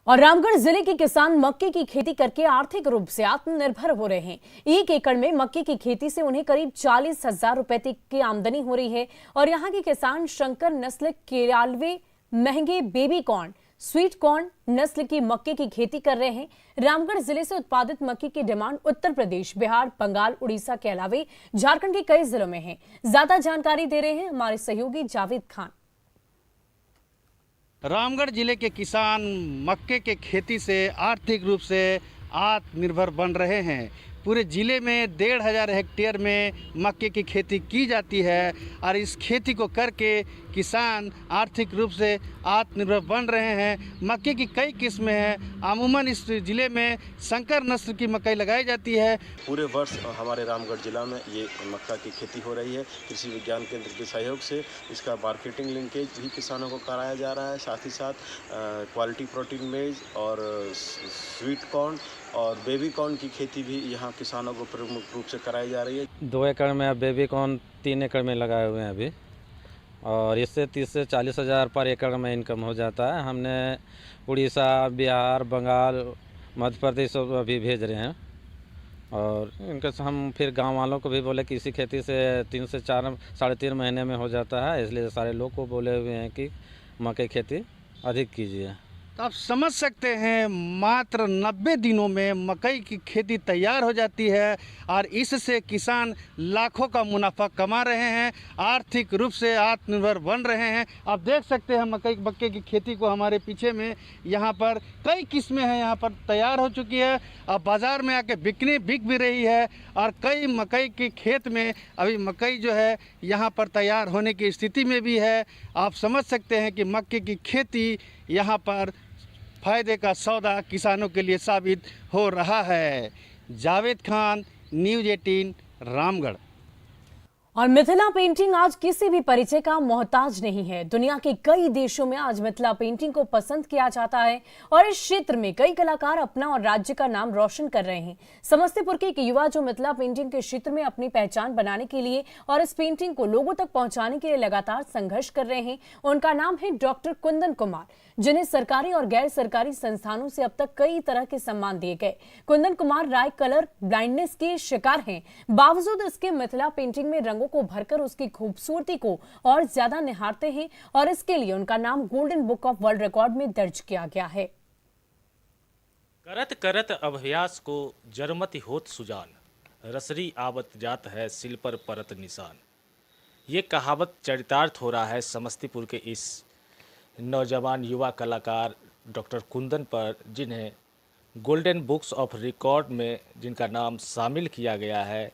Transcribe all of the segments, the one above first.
और रामगढ़ जिले के किसान मक्के की खेती करके आर्थिक रूप से आत्मनिर्भर हो रहे हैं। 1 एकड़ में मक्के की खेती से उन्हें करीब 40,000 रुपए तक की आमदनी हो रही है। और यहाँ के किसान शंकर नस्ल केरालवे महंगे बेबी कॉर्न स्वीट कॉर्न नस्ल की मक्के की खेती कर रहे हैं। रामगढ़ जिले से उत्पादित मक्के की डिमांड उत्तर प्रदेश, बिहार, बंगाल, उड़ीसा के अलावा झारखंड के कई जिलों में है। ज्यादा जानकारी दे रहे हैं हमारे सहयोगी जावेद खान। रामगढ़ जिले के किसान मक्के के खेती से आर्थिक रूप से आत्मनिर्भर बन रहे हैं। पूरे ज़िले में 1,500 हेक्टेयर में मक्के की खेती की जाती है और इस खेती को करके किसान आर्थिक रूप से आत्मनिर्भर बन रहे हैं। मक्के की कई किस्में हैं। अमूमन इस ज़िले में शंकर नस्ल की मकई लगाई जाती है। पूरे वर्ष हमारे रामगढ़ जिला में ये मक्का की खेती हो रही है। कृषि विज्ञान केंद्र के सहयोग से इसका मार्केटिंग लिंकेज भी किसानों को कराया जा रहा है। साथ ही साथ क्वालिटी प्रोटीन मेज और स्वीट कॉर्न और बेबी कॉर्न की खेती भी यहाँ किसानों को प्रमुख रूप से कराई जा रही है। 2 एकड़ में बेबी कॉर्न 3 एकड़ में लगाए हुए हैं अभी, और इससे 30 से 40 हज़ार पर एकड़ में इनकम हो जाता है। हमने उड़ीसा, बिहार, बंगाल, मध्य प्रदेश अभी भेज रहे हैं। और इनके हम फिर गांव वालों को भी बोले कि इसी खेती से 3 से 4 साढ़े 3 महीने में हो जाता है, इसलिए सारे लोग को बोले हुए हैं कि मकई खेती अधिक कीजिए। तो आप समझ सकते हैं मात्र 90 दिनों में मकई की खेती तैयार हो जाती है और इससे किसान लाखों का मुनाफा कमा रहे हैं, आर्थिक रूप से आत्मनिर्भर बन रहे हैं। आप देख सकते हैं मक्के की खेती को हमारे पीछे में यहाँ पर कई किस्में हैं, यहाँ पर तैयार हो चुकी है। अब बाज़ार में आके बिक भी रही है और कई मकई के खेत में अभी मकई जो है यहाँ पर तैयार होने की स्थिति में भी है। आप समझ सकते हैं कि मक्के की खेती यहाँ पर फायदे का सौदा किसानों के लिए साबित हो रहा है। जावेद खान, न्यूज़ 18, रामगढ़। और मिथिला पेंटिंग आज किसी भी परिचय का मोहताज नहीं है। दुनिया के कई देशों में आज मिथिला पेंटिंग को पसंद किया जाता है और इस क्षेत्र में कई कलाकार अपना और राज्य का नाम रोशन कर रहे हैं। समस्तीपुर के एक युवा जो मिथिला पेंटिंग के क्षेत्र में अपनी पहचान बनाने के लिए और इस पेंटिंग को लोगों तक पहुंचाने के लिए लगातार संघर्ष कर रहे हैं। उनका नाम है डॉक्टर कुंदन कुमार, जिन्हें सरकारी और गैर सरकारी संस्थानों से अब तक कई तरह के सम्मान दिए गए। कुंदन कुमार राय कलर ब्लाइंडनेस के शिकार हैं, बावजूद इसके मिथिला पेंटिंग में रंगों को भरकर उसकी खूबसूरती को और ज्यादा निहारते हैं और इसके लिए उनका नाम golden book of world record में दर्ज किया गया है। करत करत अभ्यास को जरमति होत सुजान, रसरी आवत जात है सिल पर परत निशान। ये कहावत चरितार्थ हो रहा है समस्तीपुर के इस नौजवान युवा कलाकार डॉक्टर कुंदन पर, जिन्हें गोल्डन बुक्स ऑफ रिकॉर्ड में जिनका नाम शामिल किया गया है।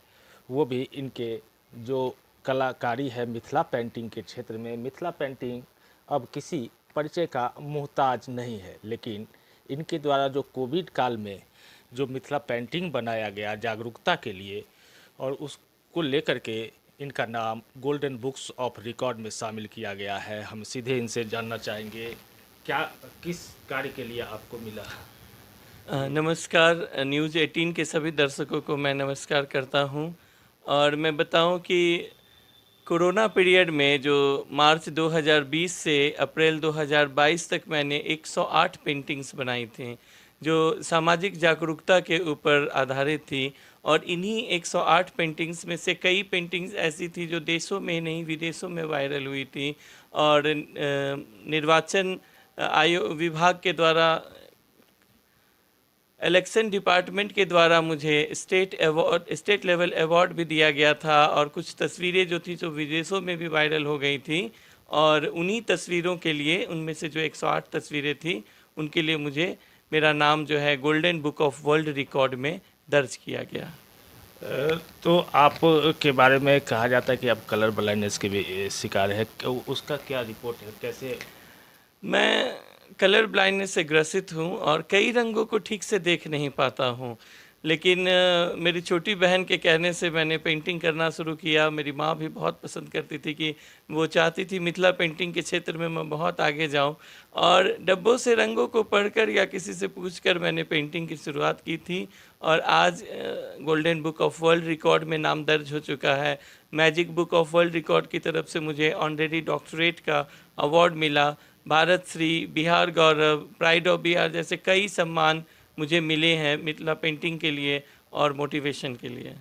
वो भी इनके जो कलाकारी है मिथिला पेंटिंग के क्षेत्र में। मिथिला पेंटिंग अब किसी परिचय का मोहताज नहीं है, लेकिन इनके द्वारा जो कोविड काल में जो मिथिला पेंटिंग बनाया गया जागरूकता के लिए, और उसको लेकर के इनका नाम गोल्डन बुक्स ऑफ रिकॉर्ड में शामिल किया गया है। हम सीधे इनसे जानना चाहेंगे क्या किस कार्य के लिए आपको मिला। नमस्कार, न्यूज़ 18 के सभी दर्शकों को मैं नमस्कार करता हूं। और मैं बताऊं कि कोरोना पीरियड में जो मार्च 2020 से अप्रैल 2022 तक मैंने 108 पेंटिंग्स बनाई थी जो सामाजिक जागरूकता के ऊपर आधारित थी। और इन्हीं 108 पेंटिंग्स में से कई पेंटिंग्स ऐसी थी जो देशों में नहीं विदेशों में वायरल हुई थी। और निर्वाचन आयोग विभाग के द्वारा, इलेक्शन डिपार्टमेंट के द्वारा मुझे स्टेट लेवल अवार्ड भी दिया गया था। और कुछ तस्वीरें जो थी जो विदेशों में भी वायरल हो गई थी। और उन्हीं तस्वीरों के लिए, उनमें से जो 108 तस्वीरें थी, उनके लिए मुझे मेरा नाम जो है golden book of world record में दर्ज किया गया। तो आप के बारे में कहा जाता है कि आप कलर ब्लाइंडनेस के भी शिकार है, उसका क्या रिपोर्ट है, कैसे? मैं कलर ब्लाइंडनेस से ग्रसित हूँ और कई रंगों को ठीक से देख नहीं पाता हूँ, लेकिन मेरी छोटी बहन के कहने से मैंने पेंटिंग करना शुरू किया। मेरी माँ भी बहुत पसंद करती थी कि वो चाहती थी मिथिला पेंटिंग के क्षेत्र में मैं बहुत आगे जाऊँ। और डब्बों से रंगों को पढ़कर या किसी से पूछकर मैंने पेंटिंग की शुरुआत की थी। और आज golden book of world record में नाम दर्ज हो चुका है। Magic book of world record की तरफ से मुझे ऑनरेरी डॉक्टरेट का अवार्ड मिला, भारत श्री, बिहार गौरव, प्राइड ऑफ बिहार जैसे कई सम्मान मुझे मिले हैं मिथिला पेंटिंग के लिए और मोटिवेशन के लिए।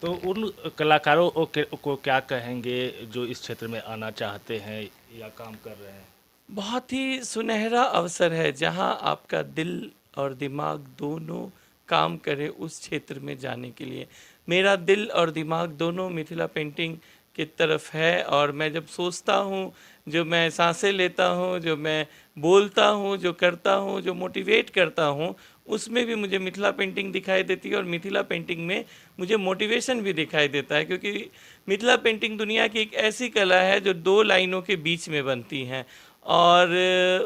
तो उन कलाकारों को क्या कहेंगे जो इस क्षेत्र में आना चाहते हैं या काम कर रहे हैं? बहुत ही सुनहरा अवसर है जहां आपका दिल और दिमाग दोनों काम करे उस क्षेत्र में जाने के लिए। मेरा दिल और दिमाग दोनों मिथिला पेंटिंग की तरफ है और मैं जब सोचता हूँ, जो मैं सांसें लेता हूँ, जो मैं बोलता हूँ, जो करता हूँ, जो मोटिवेट करता हूँ, उसमें भी मुझे मिथिला पेंटिंग दिखाई देती है और मिथिला पेंटिंग में मुझे मोटिवेशन भी दिखाई देता है, क्योंकि मिथिला पेंटिंग दुनिया की एक ऐसी कला है जो दो लाइनों के बीच में बनती हैं और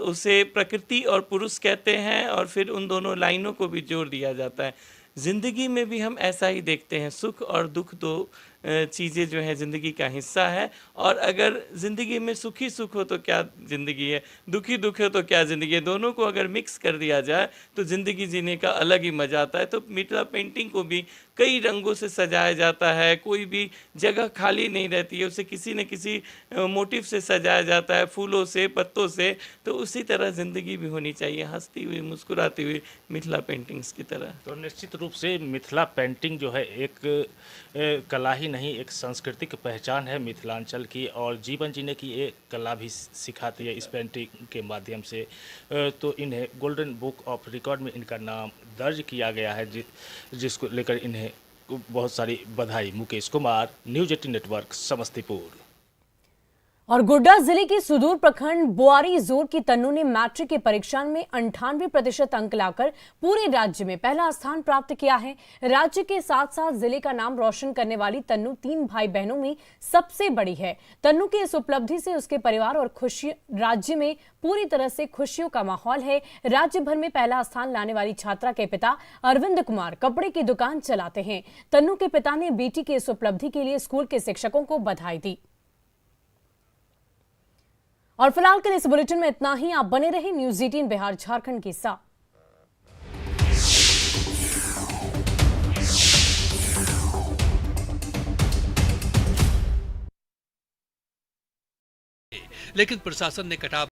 उसे प्रकृति और पुरुष कहते हैं और फिर उन दोनों लाइनों को भी जोड़ दिया जाता है। ज़िंदगी में भी हम ऐसा ही देखते हैं, सुख और दुख दो चीज़ें जो हैं ज़िंदगी का हिस्सा है और अगर ज़िंदगी में सुखी सुख हो तो क्या ज़िंदगी है, दुखी दुख हो तो क्या ज़िंदगी है, दोनों को अगर मिक्स कर दिया जाए तो ज़िंदगी जीने का अलग ही मज़ा आता है। तो मिथिला पेंटिंग को भी कई रंगों से सजाया जाता है, कोई भी जगह खाली नहीं रहती है, उसे किसी न किसी मोटिव से सजाया जाता है, फूलों से, पत्तों से। तो उसी तरह ज़िंदगी भी होनी चाहिए, हंसती हुई, मुस्कुराती हुई मिथिला पेंटिंग्स की तरह। तो निश्चित रूप से मिथिला पेंटिंग जो है एक कला ही नहीं, एक सांस्कृतिक पहचान है मिथिलांचल की और जीवन जीने की एक कला भी सिखाती है इस पेंटिंग के माध्यम से। तो इन्हें गोल्डन बुक ऑफ रिकॉर्ड में इनका नाम दर्ज किया गया है, जिसको लेकर इन्हें बहुत सारी बधाई। Mukesh Kumar, news 18 network, Samastipur. और गोड्डा जिले के सुदूर प्रखंड बोआरी जोर की तन्नू ने मैट्रिक की परीक्षा में 98% अंक लाकर पूरे राज्य में पहला स्थान प्राप्त किया है। राज्य के साथ साथ जिले का नाम रोशन करने वाली तन्नू 3 भाई बहनों में सबसे बड़ी है। तन्नू की इस उपलब्धि से उसके परिवार और खुशी राज्य में पूरी तरह से खुशियों का माहौल है। राज्य भर में पहला स्थान लाने वाली छात्रा के पिता अरविंद कुमार कपड़े की दुकान चलाते हैं। तन्नू के पिता ने बेटी की इस उपलब्धि के लिए स्कूल के शिक्षकों को बधाई दी। और फिलहाल के इस बुलेटिन में इतना ही। आप बने रहे न्यूज 18 बिहार झारखंड के साथ। लेकिन प्रशासन ने कटाव